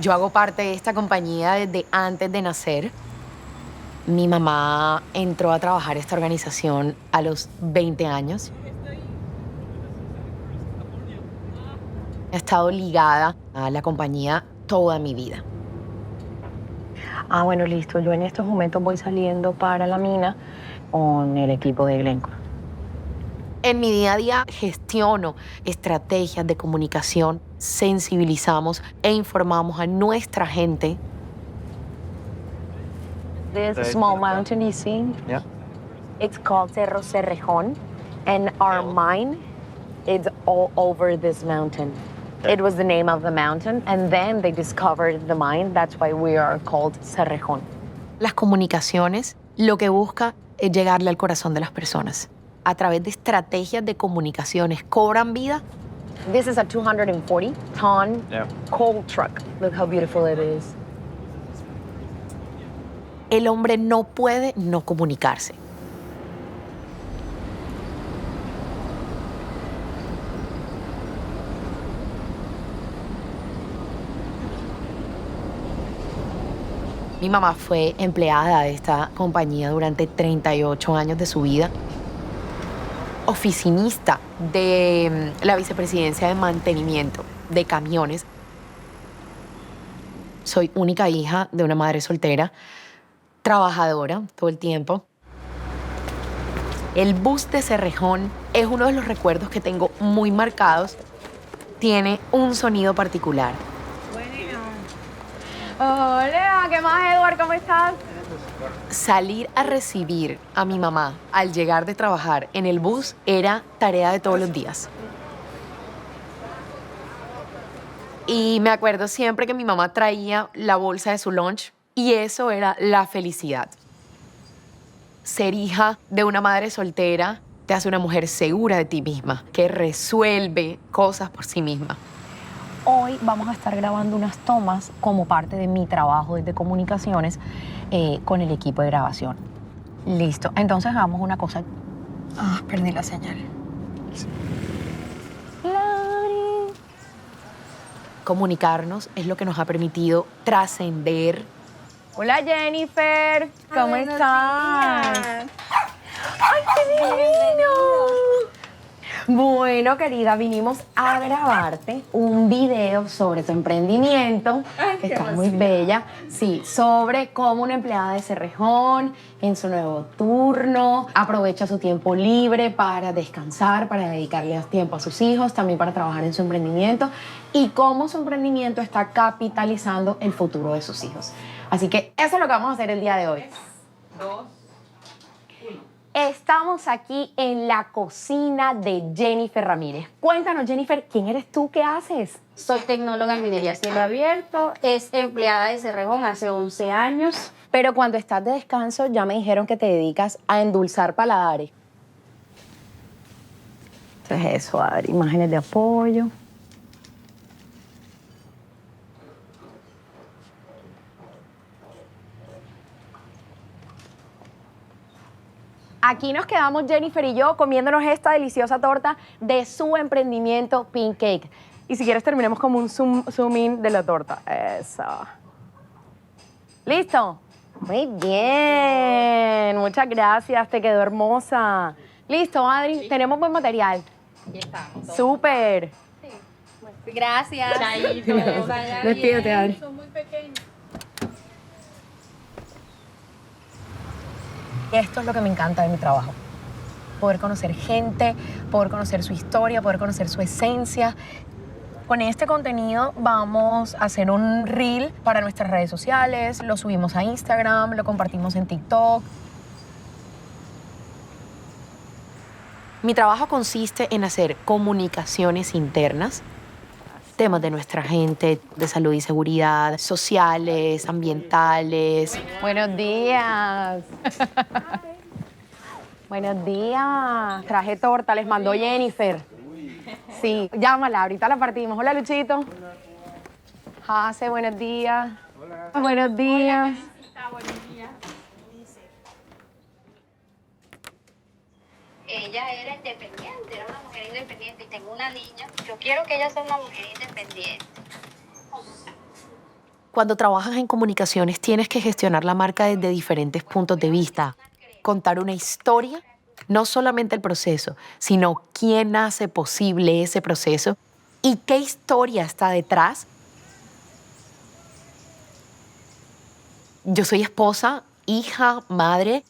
Yo hago parte de esta compañía desde antes de nacer. Mi mamá entró a trabajar a esta organización a los 20 años. He estado ligada a la compañía toda mi vida. Ah, bueno, listo. Yo en estos momentos voy saliendo para la mina con el equipo de Glencore. En mi día a día gestiono estrategias de comunicación, sensibilizamos e informamos a nuestra gente. This small mountain you see, Yeah. it's called Cerro Cerrejón, and our mine is all over this mountain. It was the name of the mountain, and then they discovered the mine. That's why we are called Cerrejón. Las comunicaciones lo que busca es llegarle al corazón de las personas. A través de estrategias de comunicaciones cobran vida. This is a 240-ton Yeah. coal truck. Look how beautiful it is. El hombre no puede no comunicarse. Mi mamá fue empleada de esta compañía durante 38 años de su vida. Oficinista de la vicepresidencia de mantenimiento de camiones. Soy única hija de una madre soltera, trabajadora todo el tiempo. El bus de Cerrejón es uno de los recuerdos que tengo muy marcados. Tiene un sonido particular. Hola, ¿qué más, Edward? ¿Cómo estás? Salir a recibir a mi mamá al llegar de trabajar en el bus era tarea de todos los días. Y me acuerdo siempre que mi mamá traía la bolsa de su lunch y eso era la felicidad. Ser hija de una madre soltera te hace una mujer segura de ti misma, que resuelve cosas por sí misma. Hoy vamos a estar grabando unas tomas como parte de mi trabajo desde comunicaciones con el equipo de grabación. Listo, entonces hagamos una cosa. Ah, perdí la señal. Comunicarnos es lo que nos ha permitido trascender. Hola, Jennifer. ¿Cómo estás? ¡Ay, qué divino! Bueno, querida, vinimos a grabarte un video sobre tu emprendimiento, que está muy bella, sí, sobre cómo una empleada de Cerrejón en su nuevo turno aprovecha su tiempo libre para descansar, para dedicarle tiempo a sus hijos, también para trabajar en su emprendimiento y cómo su emprendimiento está capitalizando el futuro de sus hijos. Así que eso es lo que vamos a hacer el día de hoy. Estamos aquí en la cocina de Jennifer Ramírez. Cuéntanos, Jennifer, ¿quién eres tú? ¿Qué haces? Soy tecnóloga en minería a cielo abierto, es empleada de Cerrejón hace 11 años. Pero cuando estás de descanso, ya me dijeron que te dedicas a endulzar paladares. Entonces eso, Adri, imágenes de apoyo. Aquí nos quedamos Jennifer y yo comiéndonos esta deliciosa torta de su emprendimiento Pink Cake. Y si quieres terminemos como un zoom in de la torta. Eso. ¿Listo? Muy bien. Muchas gracias. Te quedó hermosa. Listo, Adri. Tenemos buen material. Aquí estamos. Súper. Gracias. Despídete, Adri. Son muy pequeños. Esto es lo que me encanta de mi trabajo. Poder conocer gente, poder conocer su historia, poder conocer su esencia. Con este contenido vamos a hacer un reel para nuestras redes sociales, lo subimos a Instagram, lo compartimos en TikTok. Mi trabajo consiste en hacer comunicaciones internas, temas de nuestra gente, de salud y seguridad, sociales, ambientales. Buenos días. Buenos días. Traje torta, les mandó Jennifer. Sí, llámala, ahorita la partimos. Hola, Luchito. Jase, buenos días. Hola. Buenos días. Ella era independiente, era una mujer independiente y tengo una niña. Yo quiero que ella sea una mujer independiente. Cuando trabajas en comunicaciones tienes que gestionar la marca desde diferentes puntos de vista, contar una historia, no solamente el proceso, sino quién hace posible ese proceso y qué historia está detrás. Yo soy esposa, hija, madre.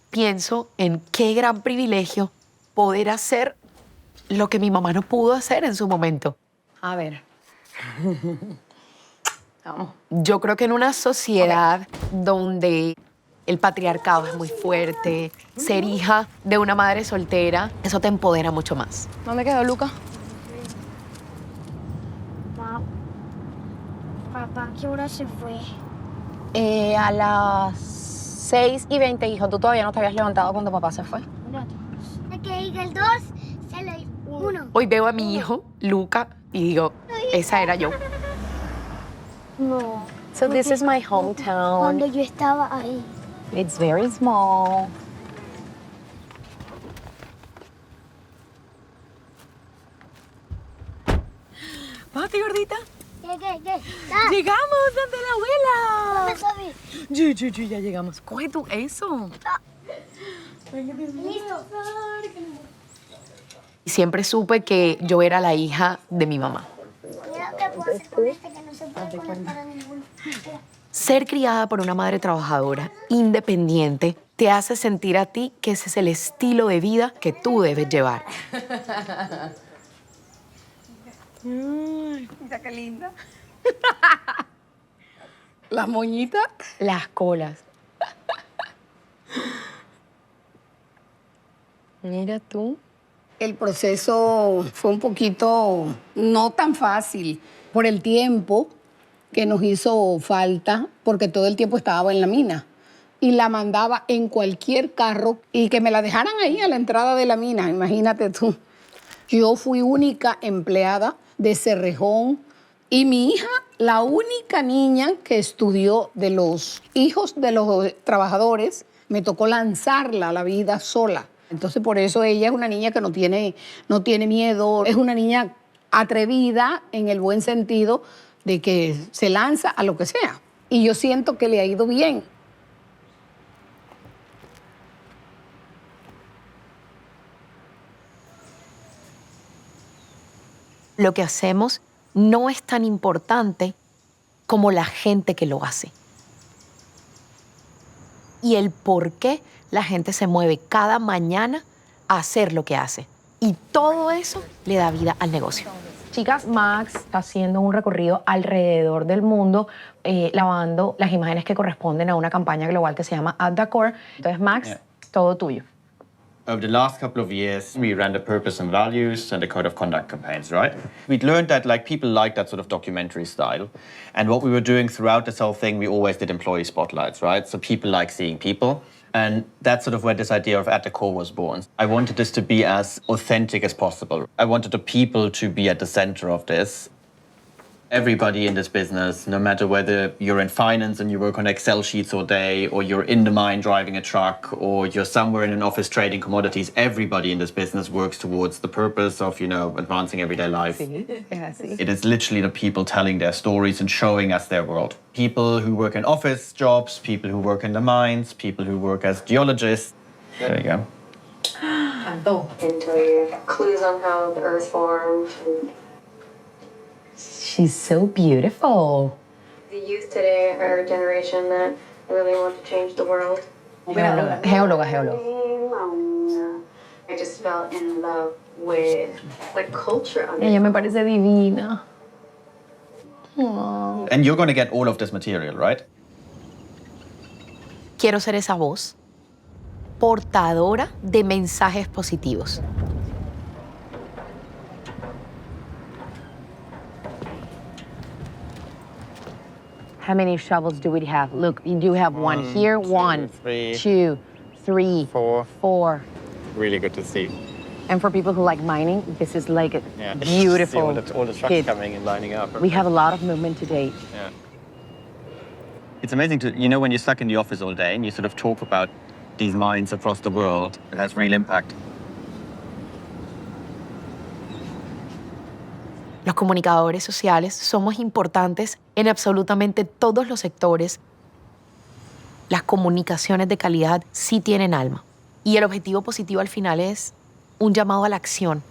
Pienso en qué gran privilegio poder hacer lo que mi mamá no pudo hacer en su momento. A ver. Vamos. Yo creo que en una sociedad donde el patriarcado es muy fuerte, ser hija de una madre soltera, eso te empodera mucho más. ¿Dónde quedó Luca? Papá, ¿qué hora se fue? A las 6:20, hijo. Tú todavía no te habías levantado cuando papá se fue. Es que diga el 2, sale el 1. Hoy veo a mi hijo, Luca, y digo, esa era yo. No. So this is my hometown. Cuando yo estaba ahí. It's very small. Pati, gordita. ¿Qué? Llegamos donde la abuela. ¿Dónde sabes? Ya llegamos. Coge tú eso. Listo. Y siempre supe que yo era la hija de mi mamá. Mira qué puedo hacer con este que no se puede conectar a ninguno. Ser criada por una madre trabajadora, independiente, te hace sentir a ti que ese es el estilo de vida que tú debes llevar. Mira qué linda. Las moñitas. Las colas. Mira tú. El proceso fue un poquito no tan fácil por el tiempo que nos hizo falta, porque todo el tiempo estaba en la mina y la mandaba en cualquier carro y que me la dejaran ahí a la entrada de la mina, imagínate tú. Yo fui única empleada de Cerrejón y mi hija, la única niña que estudió de los hijos de los trabajadores, me tocó lanzarla a la vida sola. Entonces, por eso ella es una niña que no tiene miedo, es una niña atrevida en el buen sentido de que se lanza a lo que sea. Y yo siento que le ha ido bien. Lo que hacemos no es tan importante como la gente que lo hace. Y el por qué la gente se mueve cada mañana a hacer lo que hace. Y todo eso le da vida al negocio. Chicas, Max está haciendo un recorrido alrededor del mundo, lavando las imágenes que corresponden a una campaña global que se llama At the Core. Entonces, Max, todo tuyo. Over the last couple of years, we ran the purpose and values and the code of conduct campaigns, right? We'd learned that people like that sort of documentary style. And what we were doing throughout this whole thing, we always did employee spotlights, right? So people like seeing people. And that's sort of where this idea of At the Core was born. I wanted this to be as authentic as possible. I wanted the people to be at the center of this. Everybody in this business, no matter whether you're in finance and you work on Excel sheets all day, or you're in the mine driving a truck, or you're somewhere in an office trading commodities, everybody in this business works towards the purpose of, advancing everyday life. It is literally the people telling their stories and showing us their world. People who work in office jobs, people who work in the mines, people who work as geologists. There you go. Into your clues on how the Earth formed. She's so beautiful. The youth today are a generation that really want to change the world. Geóloga. I just fell in love with the culture of Ella it. me parece divina. And you're going to get all of this material, right? Quiero ser esa voz portadora de mensajes positivos. How many shovels do we have? Look, you do have one here, one, three, 2, 3, four. 4. Really good to see. And for people who like mining, this is like a Yeah. beautiful. See all the trucks kid. coming and lining up. We have a lot of movement today. Yeah. It's amazing to, when you're stuck in the office all day and you sort of talk about these mines across the world, it has real impact. Los comunicadores sociales somos importantes en absolutamente todos los sectores. Las comunicaciones de calidad sí tienen alma. Y el objetivo positivo al final es un llamado a la acción.